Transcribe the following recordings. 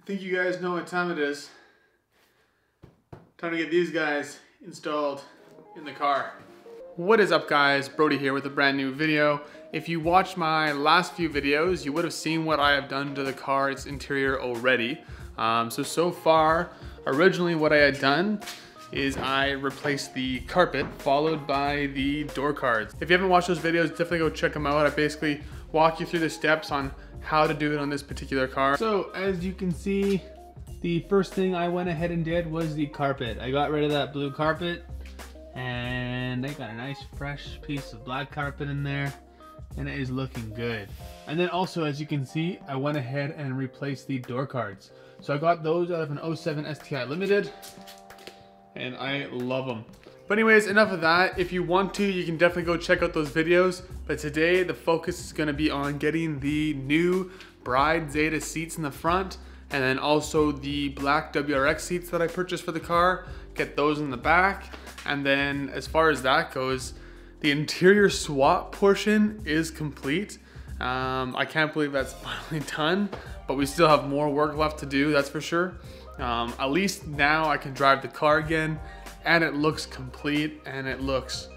I think you guys know what time it is. Time to get these guys installed in the car. What is up, guys? Brody here with a brand new video. If you watched my last few videos, you would have seen what I have done to the car, its interior already. So far, originally what I had done is I replaced the carpet followed by the door cards. If you haven't watched those videos, definitely go check them out. I basically walk you through the steps on how to do it on this particular car. So as you can see, the first thing I went ahead and did was the carpet. I got rid of that blue carpet and I got a nice fresh piece of black carpet in there and it is looking good. And then also, as you can see, I went ahead and replaced the door cards. So I got those out of an 07 STi Limited and I love them. But anyways, enough of that. If you want to, you can definitely go check out those videos. But today the focus is gonna be on getting the new Bride Zeta seats in the front, and then also the black WRX seats that I purchased for the car, get those in the back. And then as far as that goes, the interior swap portion is complete. I can't believe that's finally done, but we still have more work left to do, that's for sure. At least now I can drive the car again and it looks complete, and it looks,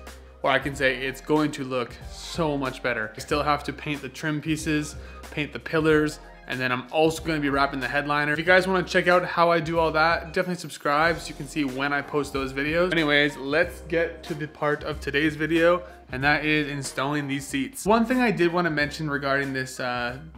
or I can say it's going to look so much better. I still have to paint the trim pieces, paint the pillars, and then I'm also going to be wrapping the headliner. If you guys want to check out how I do all that, definitely subscribe so you can see when I post those videos. Anyways, let's get to the part of today's video, and that is installing these seats. One thing I did want to mention regarding this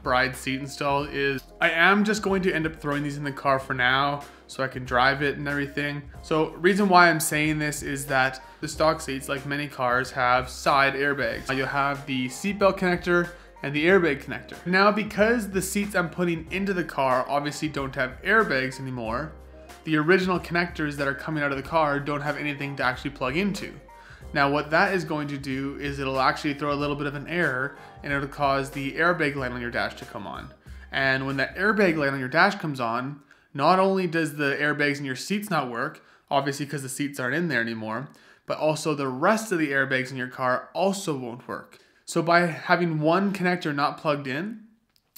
Bride seat install is I am just going to end up throwing these in the car for now so I can drive it and everything. So reason why I'm saying this is that the stock seats, like many cars, have side airbags. You'll have the seatbelt connector and the airbag connector. Now, because the seats I'm putting into the car obviously don't have airbags anymore, the original connectors that are coming out of the car don't have anything to actually plug into. Now what that is going to do is it'll actually throw a little bit of an error, and it'll cause the airbag light on your dash to come on. And when that airbag light on your dash comes on, not only does the airbags in your seats not work, obviously because the seats aren't in there anymore, but also the rest of the airbags in your car also won't work. So by having one connector not plugged in,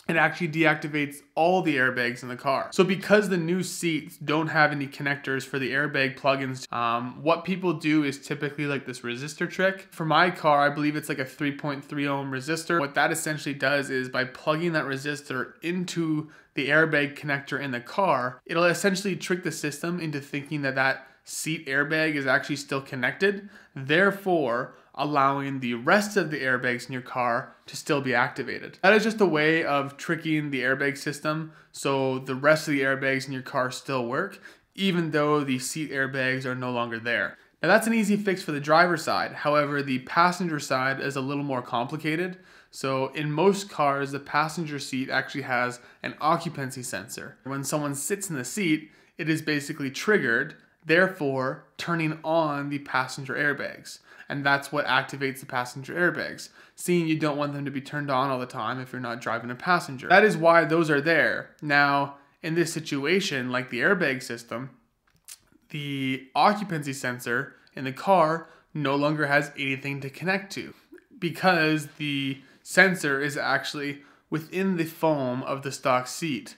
it actually deactivates all the airbags in the car. So because the new seats don't have any connectors for the airbag plugins, what people do is typically like this resistor trick. For my car, I believe it's like a 3.3 ohm resistor. What that essentially does is by plugging that resistor into the airbag connector in the car, it'll essentially trick the system into thinking that that seat airbag is actually still connected, therefore allowing the rest of the airbags in your car to still be activated. That is just a way of tricking the airbag system so the rest of the airbags in your car still work, even though the seat airbags are no longer there. Now that's an easy fix for the driver's side. However, the passenger side is a little more complicated. So in most cars, the passenger seat actually has an occupancy sensor. When someone sits in the seat, it is basically triggered, therefore turning on the passenger airbags. And that's what activates the passenger airbags, seeing you don't want them to be turned on all the time if you're not driving a passenger. That is why those are there. Now, in this situation, like the airbag system, the occupancy sensor in the car no longer has anything to connect to because the sensor is actually within the foam of the stock seat.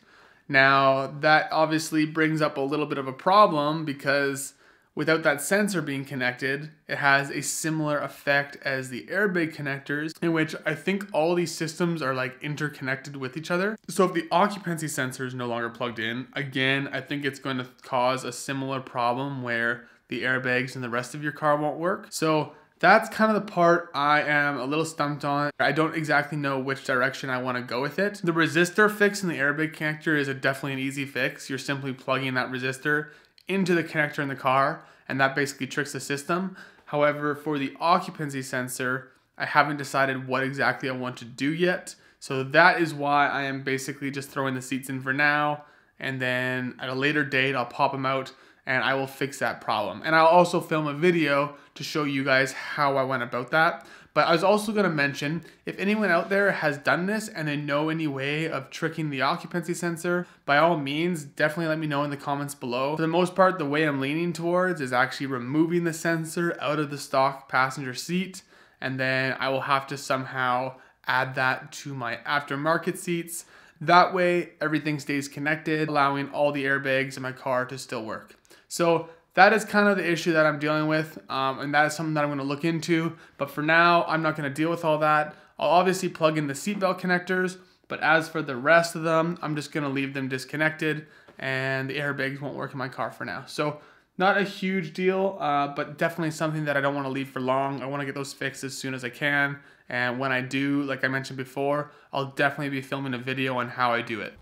Now, that obviously brings up a little bit of a problem because without that sensor being connected, it has a similar effect as the airbag connectors, in which I think all these systems are like interconnected with each other. So if the occupancy sensor is no longer plugged in, again, I think it's going to cause a similar problem where the airbags in the rest of your car won't work. So that's kind of the part I am a little stumped on. I don't exactly know which direction I want to go with it. The resistor fix in the airbag connector is definitely an easy fix. You're simply plugging that resistor into the connector in the car, and that basically tricks the system. However, for the occupancy sensor, I haven't decided what exactly I want to do yet. So that is why I am basically just throwing the seats in for now, and then at a later date, I'll pop them out and I will fix that problem. And I'll also film a video to show you guys how I went about that. But I was also gonna mention, if anyone out there has done this and they know any way of tricking the occupancy sensor, by all means, definitely let me know in the comments below. For the most part, the way I'm leaning towards is actually removing the sensor out of the stock passenger seat, and then I will have to somehow add that to my aftermarket seats. That way, everything stays connected, allowing all the airbags in my car to still work. So that is kind of the issue that I'm dealing with, and that is something that I'm gonna look into. But for now, I'm not gonna deal with all that. I'll obviously plug in the seatbelt connectors, but as for the rest of them, I'm just gonna leave them disconnected, and the airbags won't work in my car for now. So not a huge deal, but definitely something that I don't wanna leave for long. I wanna get those fixed as soon as I can. And when I do, like I mentioned before, I'll definitely be filming a video on how I do it.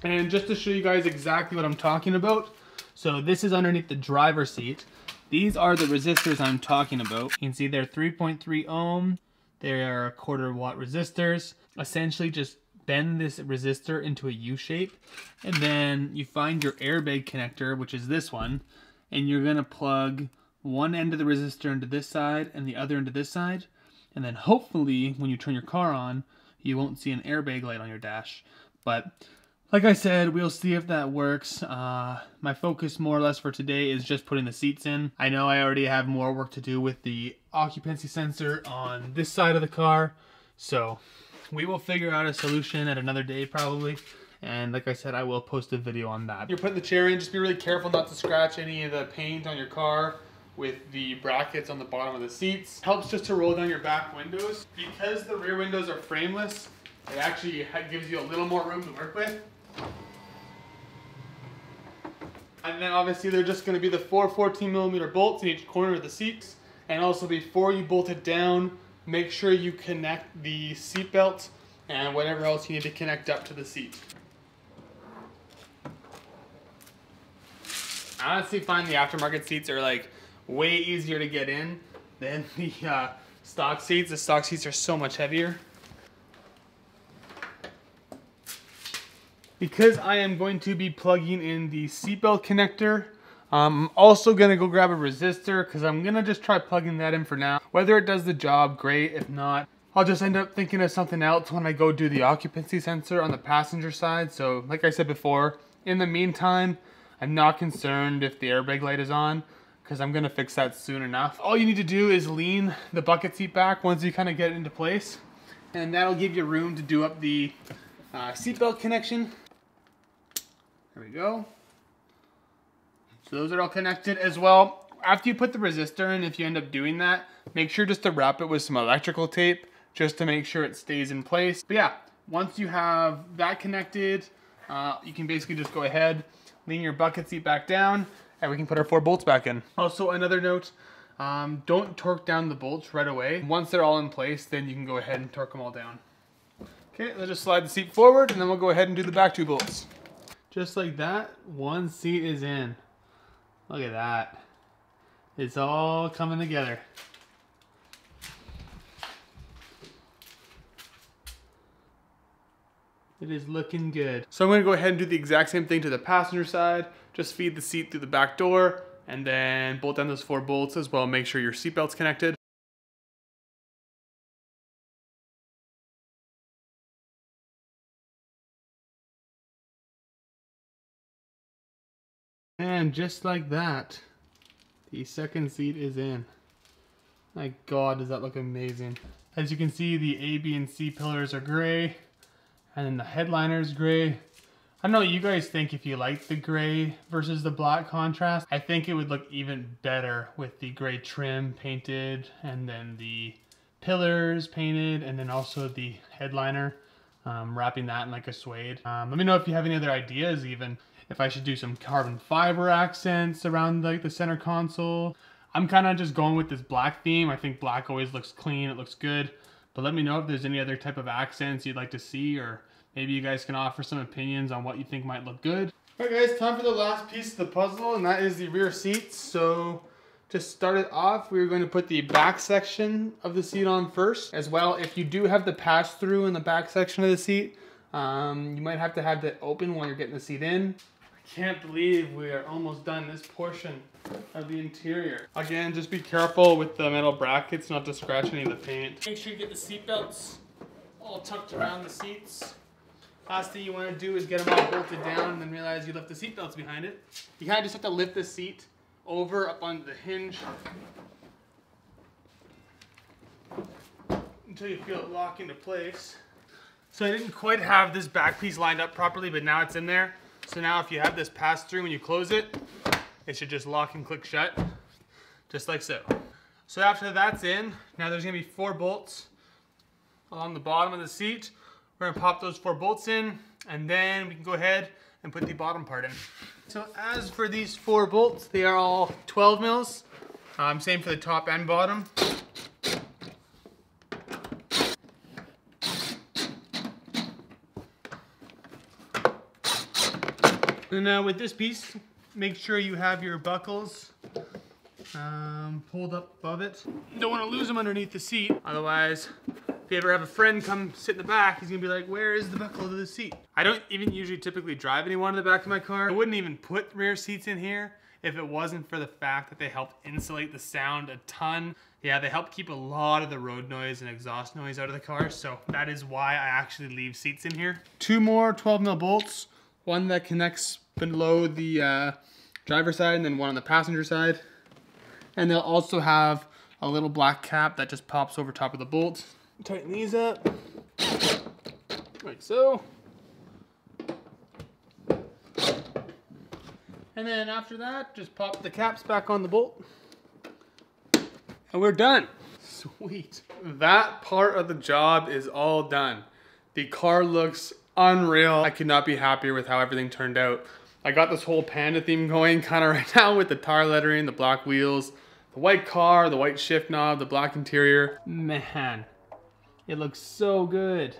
And just to show you guys exactly what I'm talking about, so this is underneath the driver's seat. These are the resistors I'm talking about. You can see they're 3.3 ohm. They are a 1/4 watt resistors. Essentially just bend this resistor into a U shape. And then you find your airbag connector, which is this one. And you're gonna plug one end of the resistor into this side and the other into this side. And then hopefully when you turn your car on, you won't see an airbag light on your dash. But like I said, we'll see if that works. My focus more or less for today is just putting the seats in. I know I already have more work to do with the occupancy sensor on this side of the car. So we will figure out a solution at another day probably. And like I said, I will post a video on that. You're putting the chair in, just be really careful not to scratch any of the paint on your car with the brackets on the bottom of the seats. Helps just to roll down your back windows. Because the rear windows are frameless, it actually gives you a little more room to work with. And then obviously they're just going to be the 4 14mm bolts in each corner of the seats. And also before you bolt it down, make sure you connect the seat belt and whatever else you need to connect up to the seat. I honestly find the aftermarket seats are like way easier to get in than the stock seats. The stock seats are so much heavier. Because I am going to be plugging in the seatbelt connector, I'm also going to go grab a resistor because I'm going to just try plugging that in for now. Whether it does the job, great. If not, I'll just end up thinking of something else when I go do the occupancy sensor on the passenger side. So like I said before, in the meantime, I'm not concerned if the airbag light is on because I'm going to fix that soon enough. All you need to do is lean the bucket seat back once you kind of get it into place. And that'll give you room to do up the seatbelt connection. There we go. So those are all connected as well. After you put the resistor in, if you end up doing that, make sure just to wrap it with some electrical tape just to make sure it stays in place. But yeah, once you have that connected, you can basically just go ahead, lean your bucket seat back down, and we can put our 4 bolts back in. Also, another note, don't torque down the bolts right away. Once they're all in place, then you can go ahead and torque them all down. Okay, let's just slide the seat forward, and then we'll go ahead and do the back 2 bolts. Just like that, one seat is in. Look at that. It's all coming together. It is looking good. So I'm gonna go ahead and do the exact same thing to the passenger side. Just feed the seat through the back door and then bolt down those 4 bolts as well. Make sure your seatbelt's connected. And just like that, the second seat is in. My God, does that look amazing. As you can see, the A, B, and C pillars are gray, and then the headliner is gray. I don't know what you guys think if you like the gray versus the black contrast. I think it would look even better with the gray trim painted, and then the pillars painted, and then also the headliner, wrapping that in like a suede. Let me know if you have any other ideas even. If I should do some carbon fiber accents around like the center console. I'm kind of just going with this black theme. I think black always looks clean, it looks good. But let me know if there's any other type of accents you'd like to see, or maybe you guys can offer some opinions on what you think might look good. All right guys, time for the last piece of the puzzle, and that is the rear seats. So to start it off, we're going to put the back section of the seat on first. As well, if you do have the pass-through in the back section of the seat, you might have to have that open while you're getting the seat in. Can't believe we are almost done this portion of the interior. Again, just be careful with the metal brackets not to scratch any of the paint. Make sure you get the seat belts all tucked around the seats. Last thing you want to do is get them all bolted down and then realize you left the seat belts behind it. You kind of just have to lift the seat over up onto the hinge until you feel it lock into place. So I didn't quite have this back piece lined up properly, but now it's in there. So now if you have this pass through when you close it, it should just lock and click shut, just like so. So after that's in, now there's gonna be 4 bolts along the bottom of the seat. We're gonna pop those 4 bolts in, and then we can go ahead and put the bottom part in. So as for these 4 bolts, they are all 12 mils. Same for the top and bottom. And now with this piece, make sure you have your buckles pulled up above it. You don't want to lose them underneath the seat. Otherwise, if you ever have a friend come sit in the back, he's gonna be like, where is the buckle to the seat? I don't even usually typically drive anyone in the back of my car. I wouldn't even put rear seats in here if it wasn't for the fact that they help insulate the sound a ton. Yeah, they help keep a lot of the road noise and exhaust noise out of the car, so that is why I actually leave seats in here. 2 more 12 mil bolts, one that connects below the driver's side and then one on the passenger side. And they'll also have a little black cap that just pops over top of the bolt. Tighten these up, like so. And then after that, just pop the caps back on the bolt. And we're done. Sweet. That part of the job is all done. The car looks unreal. I could not be happier with how everything turned out. I got this whole panda theme going kind of right now with the tar lettering, the black wheels, the white car, the white shift knob, the black interior. Man, it looks so good.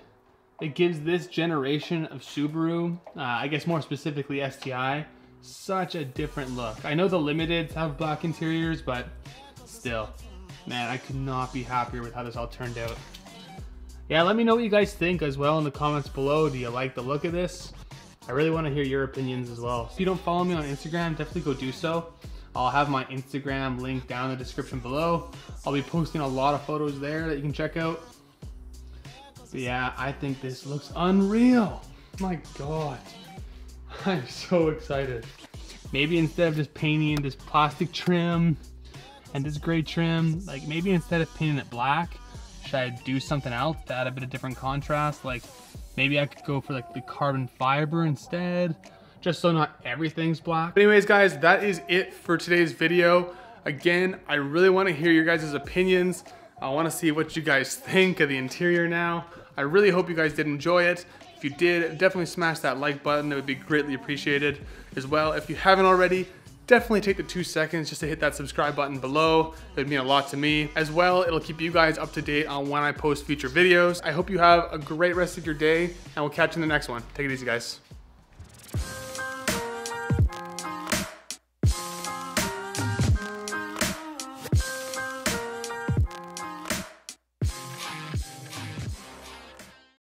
It gives this generation of Subaru, I guess more specifically STi, such a different look. I know the Limiteds have black interiors, but still, man, I could not be happier with how this all turned out. Yeah, let me know what you guys think as well in the comments below. Do you like the look of this? I really want to hear your opinions as well. If you don't follow me on Instagram, definitely go do so. I'll have my Instagram link down in the description below. I'll be posting a lot of photos there that you can check out. But yeah, I think this looks unreal. My God, I'm so excited. Maybe instead of just painting this plastic trim and this gray trim, like maybe instead of painting it black, should I do something else to add a bit of different contrast? Like maybe I could go for like the carbon fiber instead, just so not everything's black. But anyways, guys, that is it for today's video. Again, I really want to hear your guys' opinions. I want to see what you guys think of the interior now. I really hope you guys did enjoy it. If you did, definitely smash that like button. It would be greatly appreciated. As well, if you haven't already, definitely take the 2 seconds just to hit that subscribe button below. It would mean a lot to me. As well, it'll keep you guys up to date on when I post future videos. I hope you have a great rest of your day, and we'll catch you in the next one. Take it easy, guys.